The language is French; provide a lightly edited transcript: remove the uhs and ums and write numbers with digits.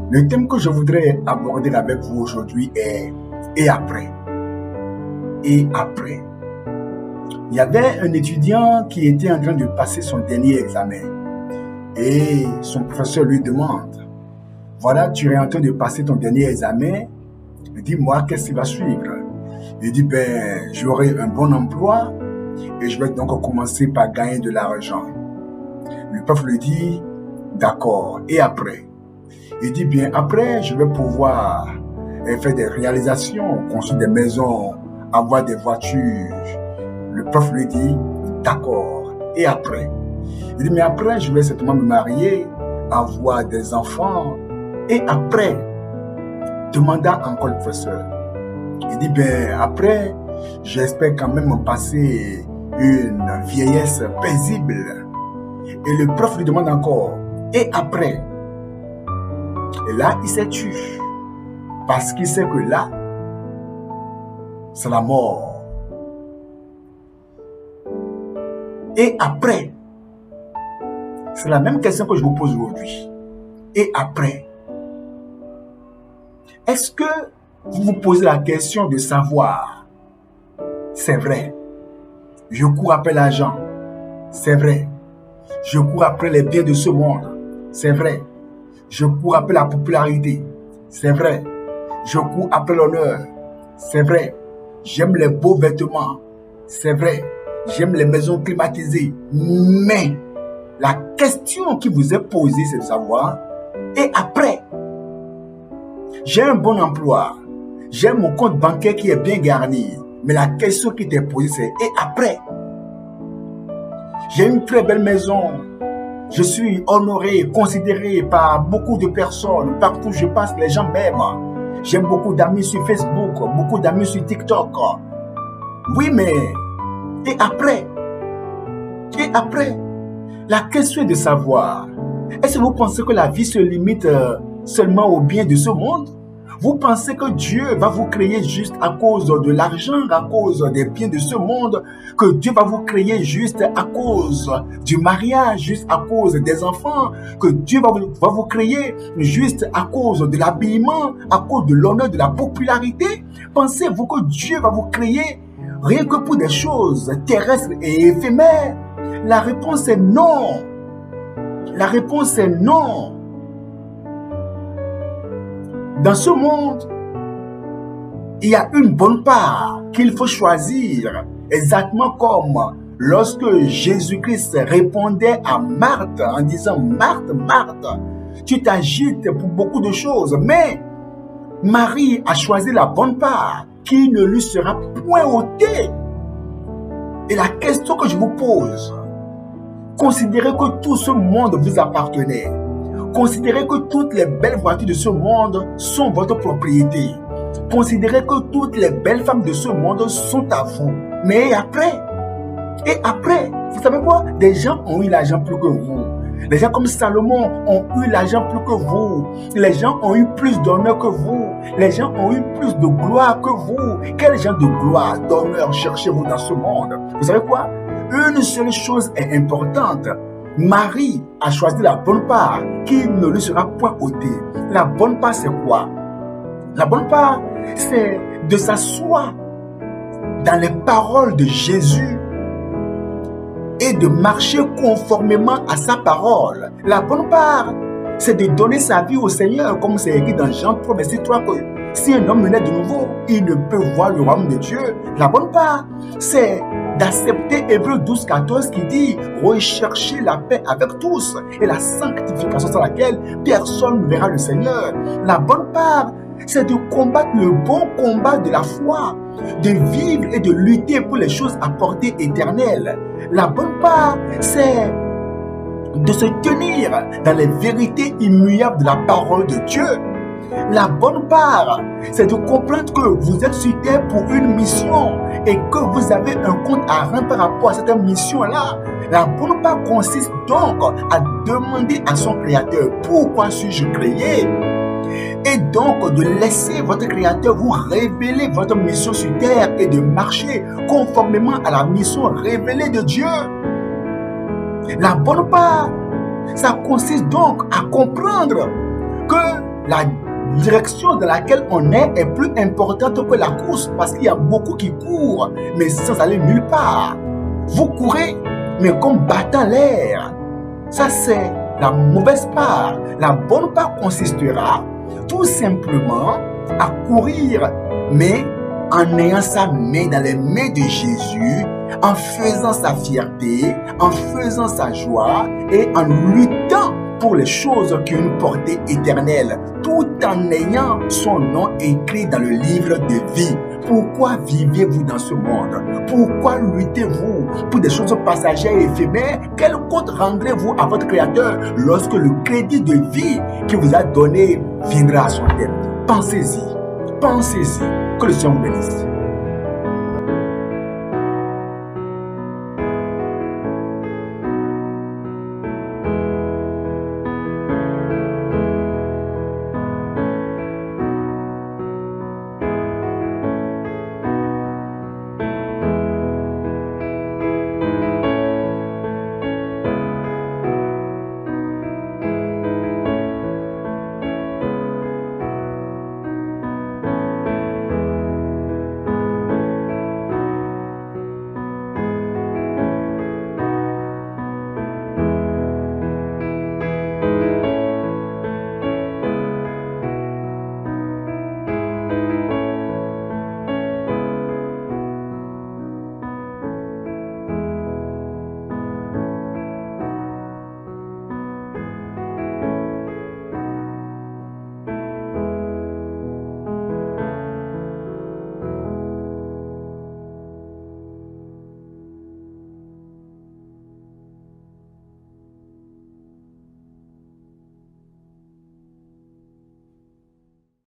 Le thème que je voudrais aborder avec vous aujourd'hui est « Et après ». Et après. Il y avait un étudiant qui était en train de passer son dernier examen. Et son professeur lui demande « Voilà, tu es en train de passer ton dernier examen. Dis-moi, qu'est-ce qui va suivre ?» Il dit « J'aurai un bon emploi et je vais donc commencer par gagner de l'argent. » Le prof lui dit « D'accord, et après ?» Il dit « Après, je vais pouvoir faire des réalisations, construire des maisons, avoir des voitures. » Le prof lui dit « D'accord, et après ?» Il dit « Mais après, je vais certainement me marier, avoir des enfants. Et après ?» demanda encore le professeur. Il dit « Après, j'espère quand même passer une vieillesse paisible. » Et le prof lui demande encore « Et après ?» Et là, il s'est tué. Parce qu'il sait que là, c'est la mort. Et après, c'est la même question que je vous pose aujourd'hui. Et après, est-ce que vous vous posez la question de savoir? C'est vrai. Je cours après l'argent. C'est vrai. Je cours après les biens de ce monde. C'est vrai. Je cours après la popularité. C'est vrai. Je cours après l'honneur. C'est vrai. J'aime les beaux vêtements. C'est vrai. J'aime les maisons climatisées. Mais la question qui vous est posée, c'est de savoir, et après, j'ai un bon emploi. J'ai mon compte bancaire qui est bien garni. Mais la question qui t'est posée, c'est, et après? J'ai une très belle maison. Je suis honoré, considéré par beaucoup de personnes. Partout où je passe, les gens m'aiment. J'ai beaucoup d'amis sur Facebook, beaucoup d'amis sur TikTok. Oui, mais et après? Et après? La question est de savoir, est-ce que vous pensez que la vie se limite seulement aux biens de ce monde? Vous pensez que Dieu va vous créer juste à cause de l'argent, à cause des biens de ce monde, que Dieu va vous créer juste à cause du mariage, juste à cause des enfants, que Dieu va vous créer juste à cause de l'habillement, à cause de l'honneur, de la popularité? Pensez-vous que Dieu va vous créer rien que pour des choses terrestres et éphémères? La réponse est non. La réponse est non. Dans ce monde, il y a une bonne part qu'il faut choisir, exactement comme lorsque Jésus-Christ répondait à Marthe en disant « Marthe, Marthe, tu t'agites pour beaucoup de choses, mais Marie a choisi la bonne part qui ne lui sera point ôtée. » Et la question que je vous pose, considérez que tout ce monde vous appartenait. Considérez que toutes les belles voitures de ce monde sont votre propriété. Considérez que toutes les belles femmes de ce monde sont à vous. Mais après, vous savez quoi? Des gens ont eu l'argent plus que vous. Les gens comme Salomon ont eu l'argent plus que vous. Les gens ont eu plus d'honneur que vous. Les gens ont eu plus de gloire que vous. Quel genre de gloire, d'honneur cherchez-vous dans ce monde? Vous savez quoi? Une seule chose est importante. Marie a choisi la bonne part qui ne lui sera point ôtée. La bonne part, c'est quoi? La bonne part, c'est de s'asseoir dans les paroles de Jésus et de marcher conformément à sa parole. La bonne part, c'est de donner sa vie au Seigneur, comme c'est écrit dans Jean 3, verset 3, que si un homme naît de nouveau, il ne peut voir le royaume de Dieu. La bonne part, c'est d'accepter Hébreux 12, 14 qui dit « Recherchez la paix avec tous et la sanctification sans laquelle personne ne verra le Seigneur. » La bonne part, c'est de combattre le bon combat de la foi, de vivre et de lutter pour les choses à portée éternelle. La bonne part, c'est de se tenir dans les vérités immuables de la parole de Dieu. La bonne part, c'est de comprendre que vous êtes sur terre pour une mission et que vous avez un compte à rendre par rapport à cette mission-là. La bonne part consiste donc à demander à son Créateur « Pourquoi suis-je créé ?» et donc de laisser votre Créateur vous révéler votre mission sur terre et de marcher conformément à la mission révélée de Dieu. La bonne part, ça consiste donc à comprendre que la direction dans laquelle on est plus importante que la course parce qu'il y a beaucoup qui courent, mais sans aller nulle part. Vous courez, mais comme battant l'air. Ça, c'est la mauvaise part. La bonne part consistera tout simplement à courir, mais en ayant sa main dans les mains de Jésus, en faisant sa fierté, en faisant sa joie et en luttant pour les choses qui ont une portée éternelle, tout en ayant son nom écrit dans le livre de vie. Pourquoi vivez-vous dans ce monde? Pourquoi luttez-vous pour des choses passagères et éphémères? Quel compte rendrez-vous à votre Créateur lorsque le crédit de vie qu'il vous a donné viendra à son terme? Pensez-y. Pensez-y. Que le Seigneur vous bénisse.